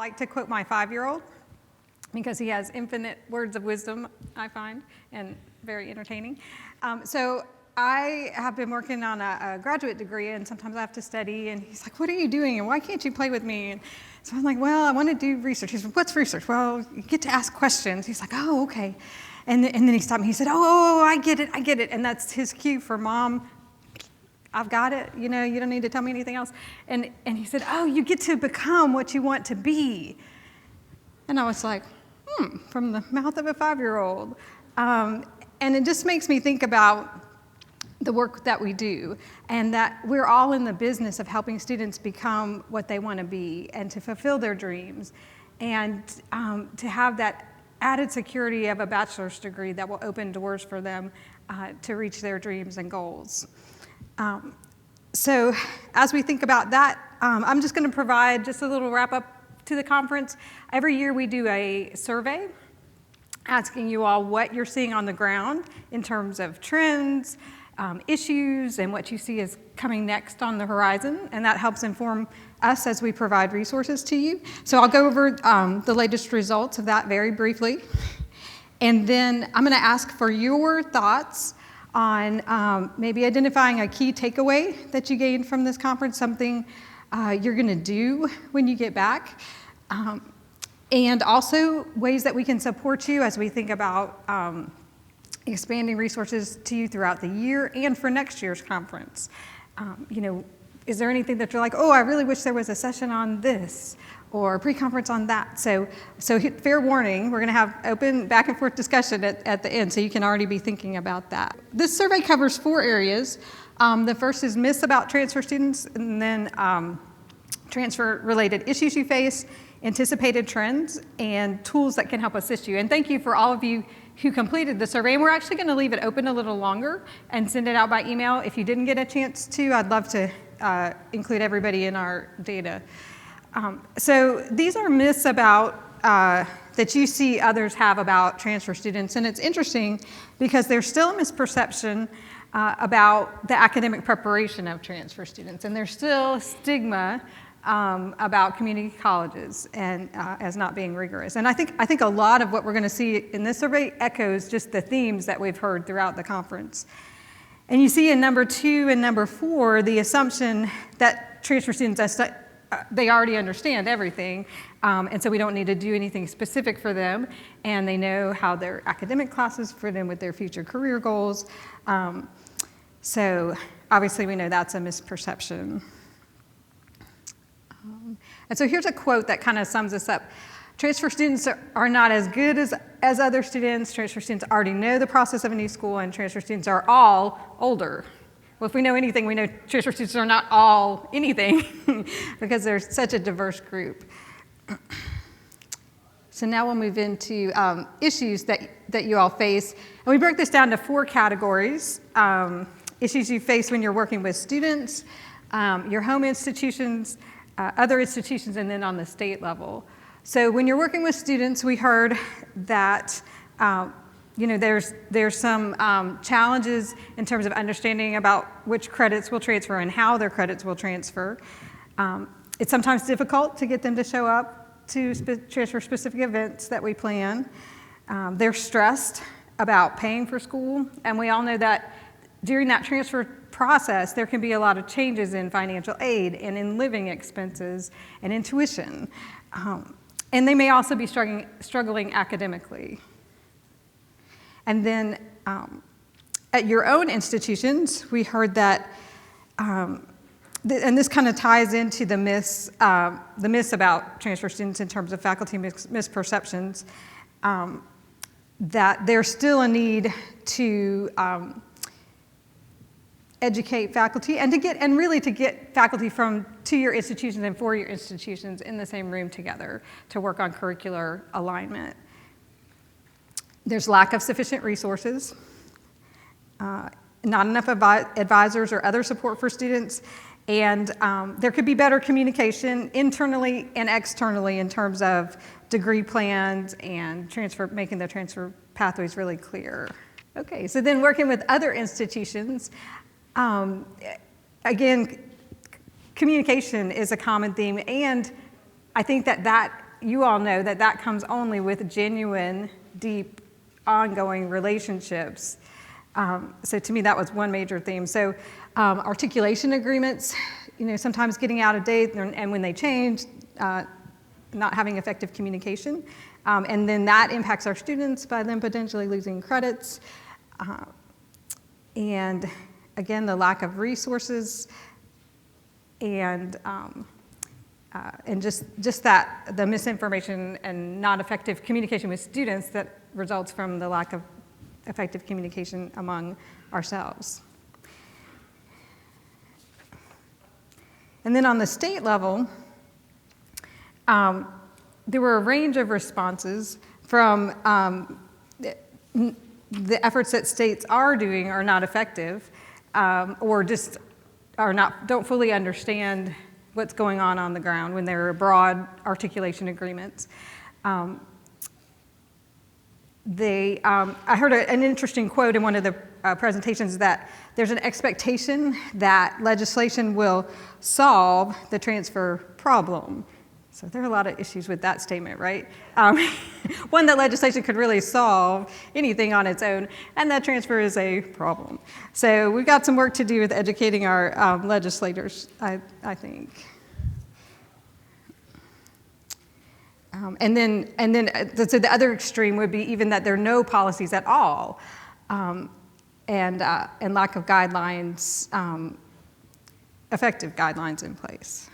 like to quote my 5-year-old because he has infinite words of wisdom, I find, and very entertaining. So I have been working on a graduate degree, and sometimes I have to study, and he's like, what are you doing, and why can't you play with me? And so I'm like, well, I want to do research. He's like, what's research? Well, you get to ask questions. He's like, oh, okay. And then he stopped me. He said, oh, I get it. And that's his cue for Mom. I've got it. You know, you don't need to tell me anything else. And he said, oh, you get to become what you want to be. And I was like, from the mouth of a 5-year-old. And it just makes me think about the work that we do, and that we're all in the business of helping students become what they want to be and to fulfill their dreams, and to have that added security of a bachelor's degree that will open doors for them to reach their dreams and goals. So as we think about that, I'm just going to provide just a little wrap up to the conference. Every year we do a survey asking you all what you're seeing on the ground in terms of trends, issues, and what you see is coming next on the horizon, and that helps inform us as we provide resources to you. So I'll go over the latest results of that very briefly, and then I'm going to ask for your thoughts on maybe identifying a key takeaway that you gained from this conference, something you're going to do when you get back, and also ways that we can support you as we think about expanding resources to you throughout the year and for next year's conference. Is there anything that you're like, oh, I really wish there was a session on this or a pre-conference on that? So fair warning, we're going to have open back and forth discussion at the end, so you can already be thinking about that. This survey covers 4 areas. The first is myths about transfer students, and then transfer-related issues you face, anticipated trends, and tools that can help assist you. And thank you for all of you who completed the survey. And we're actually going to leave it open a little longer and send it out by email. If you didn't get a chance to, I'd love to include everybody in our data. So these are myths about that you see others have about transfer students. And it's interesting because there's still a misperception about the academic preparation of transfer students. And there's still a stigma about community colleges and as not being rigorous. And I think a lot of what we're going to see in this survey echoes just the themes that we've heard throughout the conference. And you see in number 2 and number 4 the assumption that transfer students, they already understand everything, and so we don't need to do anything specific for them, and they know how their academic classes fit in with their future career goals. So obviously we know that's a misperception. And so here's a quote that kind of sums this up. Transfer students are not as good as other students. Transfer students already know the process of a new school, and transfer students are all older. Well, if we know anything, we know transfer students are not all anything because they're such a diverse group. So now we'll move into issues that you all face. And we broke this down to 4 categories. Issues you face when you're working with students, your home institutions, other institutions, and then on the state level. So when you're working with students, we heard that there's some challenges in terms of understanding about which credits will transfer and how their credits will transfer. It's sometimes difficult to get them to show up to transfer specific events that we plan. They're stressed about paying for school, and we all know that during that transfer process, there can be a lot of changes in financial aid and in living expenses and in tuition. And they may also be struggling academically. And then at your own institutions, we heard that, and this kind of ties into the myths about transfer students in terms of faculty misperceptions, that there's still a need to educate faculty and to get faculty to your institutions and for your institutions in the same room together to work on curricular alignment. There's lack of sufficient resources, not enough advisors or other support for students, and there could be better communication internally and externally in terms of degree plans and making the transfer pathways really clear. Okay, so then working with other institutions, again, communication is a common theme, and I think that you all know that that comes only with genuine, deep, ongoing relationships. So to me, that was one major theme. So articulation agreements, sometimes getting out of date, and when they change, not having effective communication. And then that impacts our students by them potentially losing credits. And again, the lack of resources and just that the misinformation and not effective communication with students that results from the lack of effective communication among ourselves. And then on the state level, there were a range of responses from the efforts that states are doing are not effective, or just don't fully understand what's going on the ground when there are broad articulation agreements. I heard an interesting quote in one of the presentations that there's an expectation that legislation will solve the transfer problem. So there are a lot of issues with that statement, right? One, that legislation could really solve anything on its own, and that transfer is a problem. So we've got some work to do with educating our legislators, I think. And then so the other extreme would be even that there are no policies at all, and lack of guidelines, effective guidelines in place.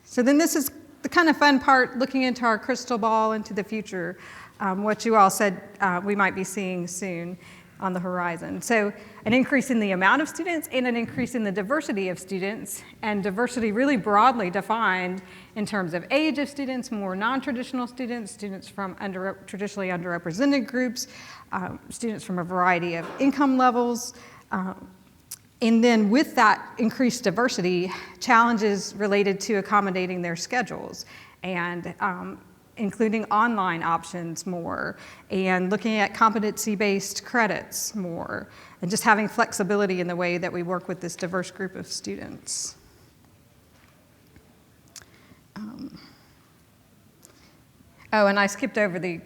So then this is the kind of fun part, looking into our crystal ball into the future, what you all said we might be seeing soon on the horizon. So an increase in the amount of students and an increase in the diversity of students, and diversity really broadly defined in terms of age of students, more non-traditional students, students from traditionally underrepresented groups, students from a variety of income levels. And then with that increased diversity, challenges related to accommodating their schedules and including online options more, and looking at competency-based credits more, and just having flexibility in the way that we work with this diverse group of students. And I skipped over the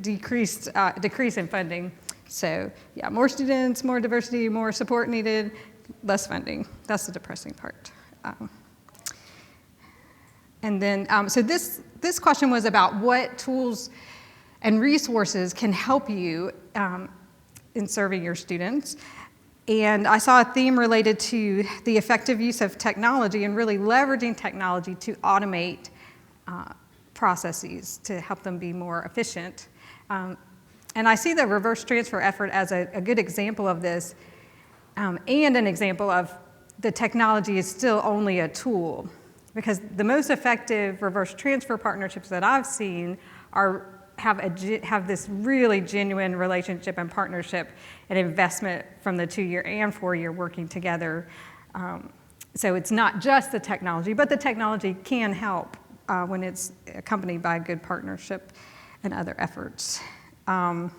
decrease in funding. So yeah, more students, more diversity, more support needed, less funding. That's the depressing part. And then, so this question was about what tools and resources can help you in serving your students. And I saw a theme related to the effective use of technology and really leveraging technology to automate processes to help them be more efficient. And I see the reverse transfer effort as a good example of this, and an example of the technology is still only a tool. Because the most effective reverse transfer partnerships that I've seen have this really genuine relationship and partnership and investment from the 2-year and 4-year working together. So it's not just the technology, but the technology can help when it's accompanied by a good partnership and other efforts. Let's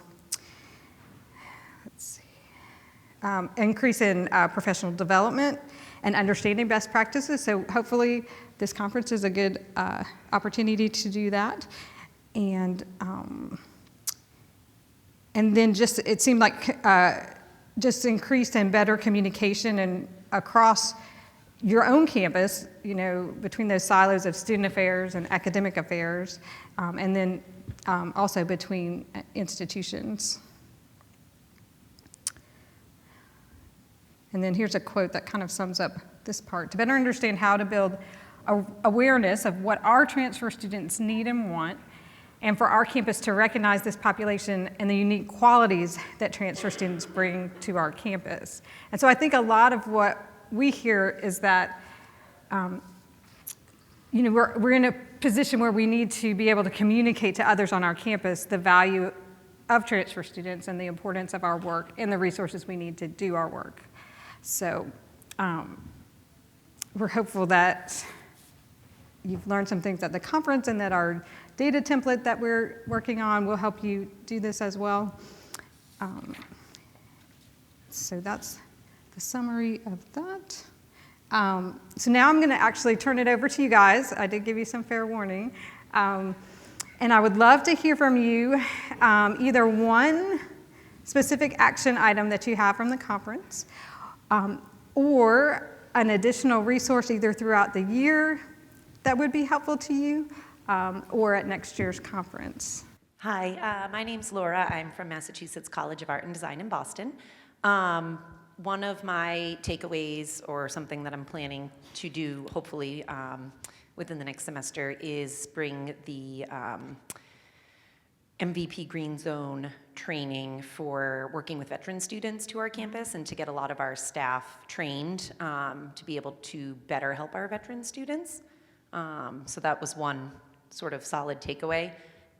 see. Increase in professional development and understanding best practices. So hopefully this conference is a good opportunity to do that. And then just, it seemed like just increased and better communication and across your own campus, between those silos of student affairs and academic affairs, and then also between institutions. And then here's a quote that kind of sums up this part. To better understand how to build awareness of what our transfer students need and want, and for our campus to recognize this population and the unique qualities that transfer students bring to our campus. And so I think a lot of what we hear is that we're in a position where we need to be able to communicate to others on our campus the value of transfer students and the importance of our work and the resources we need to do our work. So we're hopeful that you've learned some things at the conference and that our data template that we're working on will help you do this as well. So that's the summary of that. So now I'm going to actually turn it over to you guys. I did give you some fair warning. And I would love to hear from you either one specific action item that you have from the conference, or an additional resource either throughout the year that would be helpful to you, or at next year's conference. Hi, my name's Laura. I'm from Massachusetts College of Art and Design in Boston. One of my takeaways, or something that I'm planning to do, hopefully within the next semester, is bring the MVP Green Zone training for working with veteran students to our campus, and to get a lot of our staff trained to be able to better help our veteran students. So that was one sort of solid takeaway.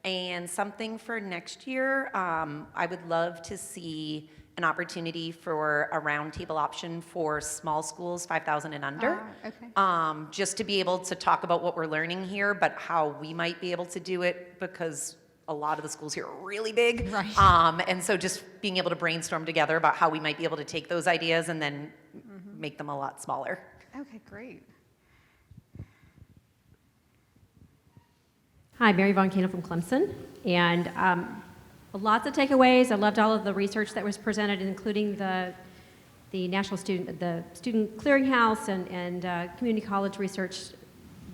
And something for next year, I would love to see an opportunity for a roundtable option for small schools, 5,000 and under. Okay. Just to be able to talk about what we're learning here, but how we might be able to do it, because a lot of the schools here are really big. Right. And so just being able to brainstorm together about how we might be able to take those ideas and then make them a lot smaller. Okay, great. Hi, Mary Von Cano from Clemson, and lots of takeaways. I loved all of the research that was presented, including the student clearinghouse and community college research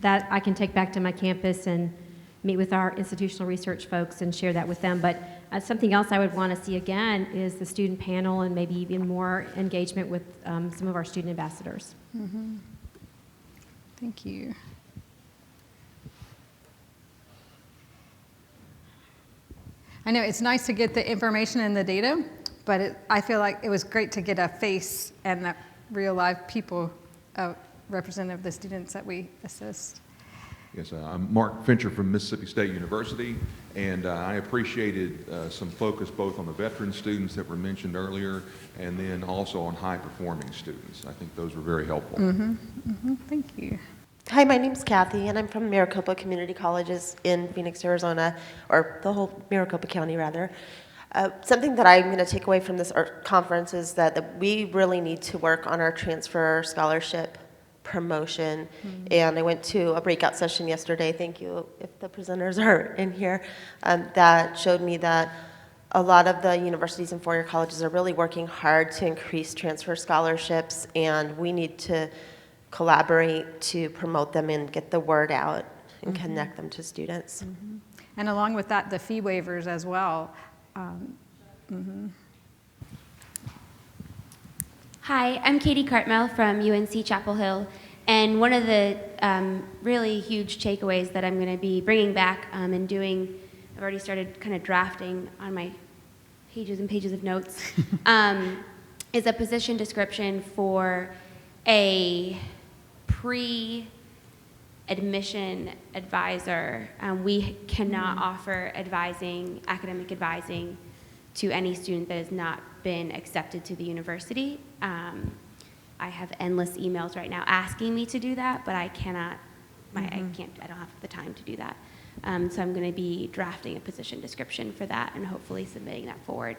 that I can take back to my campus and meet with our institutional research folks and share that with them. But something else I would want to see again is the student panel, and maybe even more engagement with some of our student ambassadors. Mm-hmm. Thank you. I know it's nice to get the information and the data, but I feel like it was great to get a face and that real live people representative of the students that we assist. Yes, I'm Mark Fincher from Mississippi State University, and I appreciated some focus both on the veteran students that were mentioned earlier, and then also on high-performing students. I think those were very helpful. Mm-hmm. Mm-hmm. Thank you. Hi, my name's Kathy, and I'm from Maricopa Community Colleges in Phoenix, Arizona, or the whole Maricopa County, rather. Something that I'm going to take away from this conference is that we really need to work on our transfer scholarship promotion. Mm-hmm. And I went to a breakout session yesterday, thank you if the presenters are in here, that showed me that a lot of the universities and four-year colleges are really working hard to increase transfer scholarships, and we need to collaborate to promote them and get the word out and connect them to students. Mm-hmm. And along with that, the fee waivers as well. Hi, I'm Katie Cartmel from UNC Chapel Hill, and one of the really huge takeaways that I'm going to be bringing back and doing, I've already started kind of drafting on my pages and pages of notes, is a position description for a pre-admission advisor. We cannot offer academic advising to any student that has not been accepted to the university. I have endless emails right now asking me to do that, but I cannot, I don't have the time to do that. So I'm going to be drafting a position description for that and hopefully submitting that forward.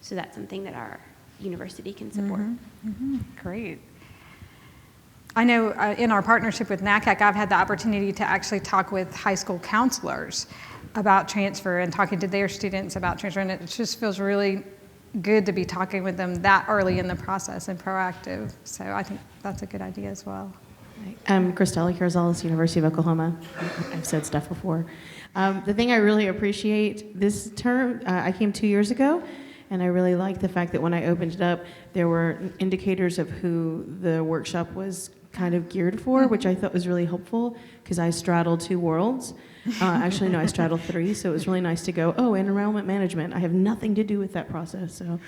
So that's something that our university can support. Mm-hmm. Mm-hmm. Great. I know in our partnership with NACAC, I've had the opportunity to actually talk with high school counselors about transfer and talking to their students about transfer, and it just feels really good to be talking with them that early in the process and proactive. So I think that's a good idea as well. I'm Cristela Carrizales, University of Oklahoma. I've said stuff before. The thing I really appreciate this term, I came 2 years ago, and I really liked the fact that when I opened it up, there were indicators of who the workshop was kind of geared for, which I thought was really helpful because I straddle two worlds. Actually, no, I straddle three, so it was really nice to go, and enrollment management. I have nothing to do with that process. So,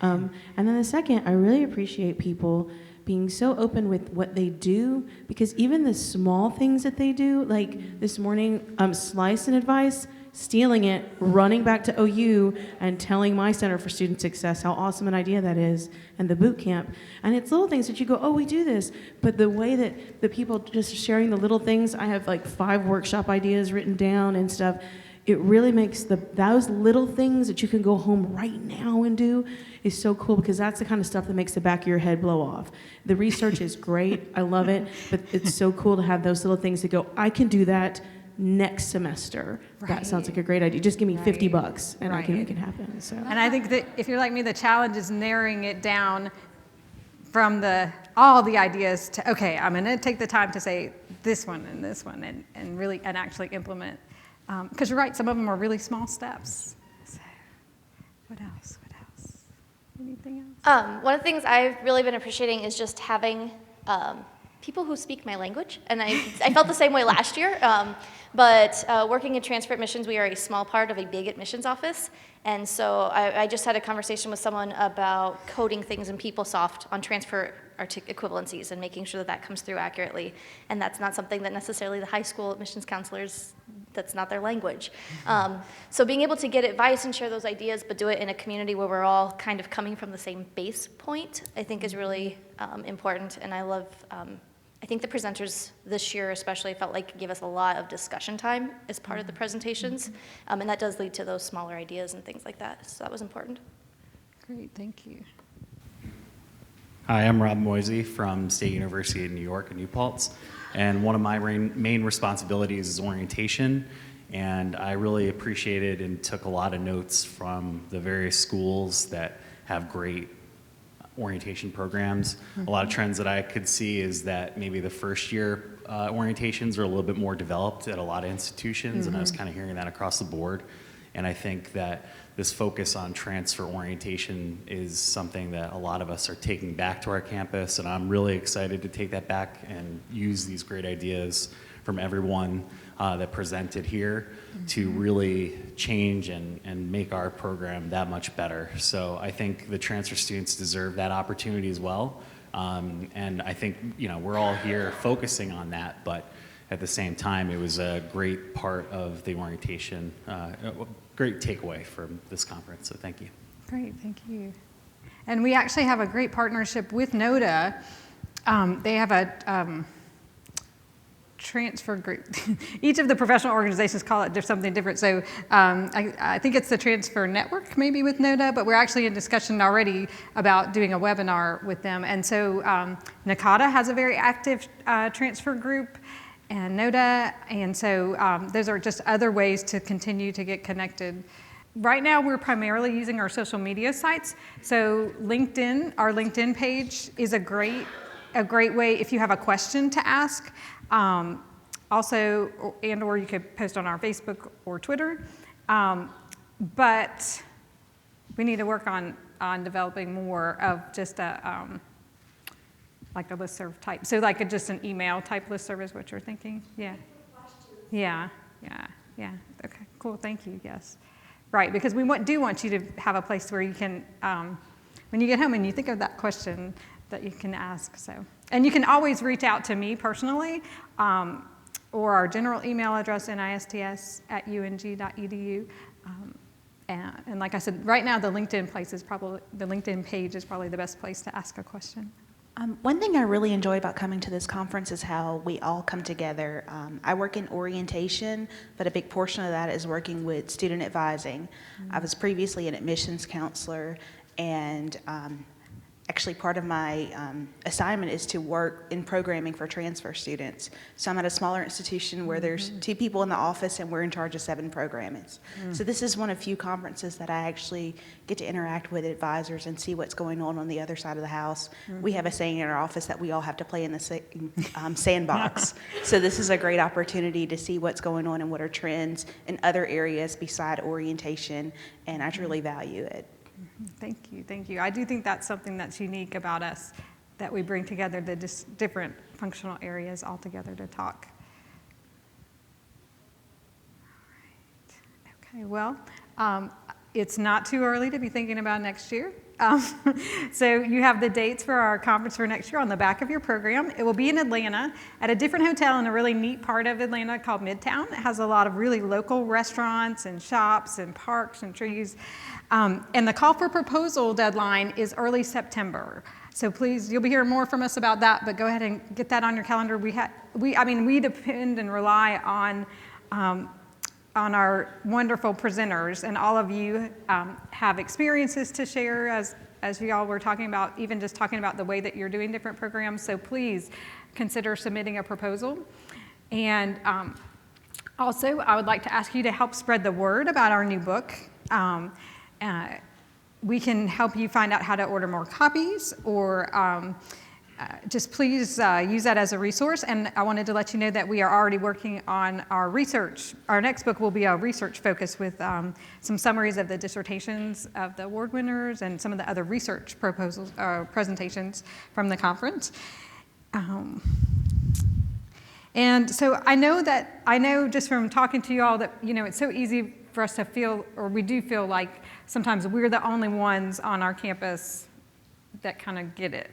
and then the second, I really appreciate people being so open with what they do, because even the small things that they do, like this morning, slice and advice, stealing it, running back to OU and telling my Center for Student Success how awesome an idea that is, and the boot camp. And it's little things that you go, we do this. But the way that the people just sharing the little things, I have like 5 workshop ideas written down and stuff. it really makes those little things that you can go home right now and do is so cool, because that's the kind of stuff that makes the back of your head blow off. The research is great, I love it, but it's so cool to have those little things to go, I can do that next semester. That sounds like a great idea. Just give me $50 and I can make it happen. So. And I think that if you're like me, the challenge is narrowing it down from all the ideas to, okay, I'm going to take the time to say this one and really and actually implement. Because you're right, some of them are really small steps. So, what else? Anything else? One of the things I've really been appreciating is just having people who speak my language, and I felt the same way last year. But working in transfer admissions, we are a small part of a big admissions office, and so I just had a conversation with someone about coding things in PeopleSoft on transfer equivalencies and making sure that that comes through accurately, and that's not something that necessarily the high school admissions counselors, that's not their language. So being able to get advice and share those ideas, but do it in a community where we're all kind of coming from the same base point, I think is really important, and I love I think the presenters this year especially felt like give us a lot of discussion time as part of the presentations, and that does lead to those smaller ideas and things like that, so that was important. Great, thank you. Hi, I'm Rob Moisey from State University of New York in New Paltz, and one of my main responsibilities is orientation, and I really appreciated and took a lot of notes from the various schools that have great orientation programs. A lot of trends that I could see is that maybe the first year orientations are a little bit more developed at a lot of institutions, and I was kind of hearing that across the board. And I think that this focus on transfer orientation is something that a lot of us are taking back to our campus, and I'm really excited to take that back and use these great ideas from everyone that presented here to really change and make our program that much better. So I think the transfer students deserve that opportunity as well. And I think, we're all here focusing on that, but at the same time, it was a great part of the orientation, great takeaway from this conference, so thank you. Great, thank you. And we actually have a great partnership with NODA. They have a transfer group. Each of the professional organizations call it something different. So I think it's the Transfer Network maybe with NODA, but we're actually in discussion already about doing a webinar with them. And so NACADA has a very active transfer group, and NODA, and so those are just other ways to continue to get connected. Right now, we're primarily using our social media sites. So LinkedIn, our LinkedIn page is a great way if you have a question to ask. Also, or you could post on our Facebook or Twitter. But we need to work on developing more of just like a listserv type. So like just an email type listserv is what you're thinking? Yeah. Yeah. Okay, cool, thank you, yes. Right, because we do want you to have a place where you can, when you get home and you think of that question that you can ask, so. And you can always reach out to me personally, or our general email address, nists@ung.edu. And like I said, right now the LinkedIn page is probably the best place to ask a question. One thing I really enjoy about coming to this conference is how we all come together. I work in orientation, but a big portion of that is working with student advising. I was previously an admissions counselor, and actually part of my assignment is to work in programming for transfer students. So I'm at a smaller institution where there's 2 people in the office and we're in charge of 7 programs. So this is one of few conferences that I actually get to interact with advisors and see what's going on the other side of the house. We have a saying in our office that we all have to play in the same sandbox. So this is a great opportunity to see what's going on and what are trends in other areas beside orientation, and I truly value it. Thank you. I do think that's something that's unique about us, that we bring together the different functional areas all together to talk. All right. Okay, well, it's not too early to be thinking about next year. So you have the dates for our conference for next year on the back of your program. It will be in Atlanta at a different hotel in a really neat part of Atlanta called Midtown. It has a lot of really local restaurants and shops and parks and trees. And the call for proposal deadline is early September. So please, you'll be hearing more from us about that, but go ahead and get that on your calendar. We depend and rely on on our wonderful presenters, and all of you have experiences to share as you all were talking about, even just talking about the way that you're doing different programs. So please consider submitting a proposal. And also, I would like to ask you to help spread the word about our new book. We can help you find out how to order more copies, or just please use that as a resource. And I wanted to let you know that we are already working on our research. Our next book will be a research focus with some summaries of the dissertations of the award winners and some of the other research proposals, presentations from the conference. And so I know just from talking to you all that, it's so easy for us to feel, or we do feel like sometimes we're the only ones on our campus that kind of get it.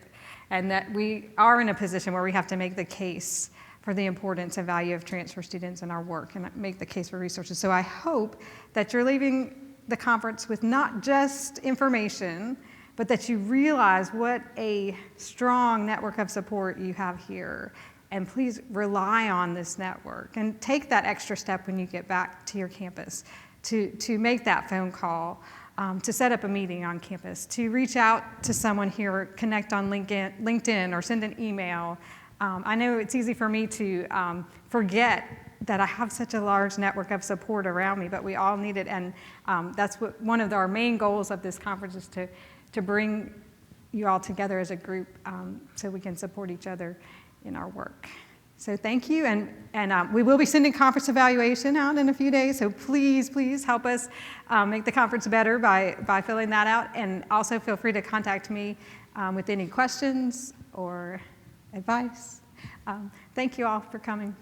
And that we are in a position where we have to make the case for the importance and value of transfer students in our work and make the case for resources. So I hope that you're leaving the conference with not just information, but that you realize what a strong network of support you have here. And please rely on this network and take that extra step when you get back to your campus to make that phone call, to set up a meeting on campus, to reach out to someone here, or connect on LinkedIn or send an email. I know it's easy for me to forget that I have such a large network of support around me, but we all need it. And that's what one of our main goals of this conference is to bring you all together as a group so we can support each other in our work. So thank you, and we will be sending conference evaluation out in a few days, so please help us make the conference better by filling that out, and also feel free to contact me with any questions or advice. Thank you all for coming.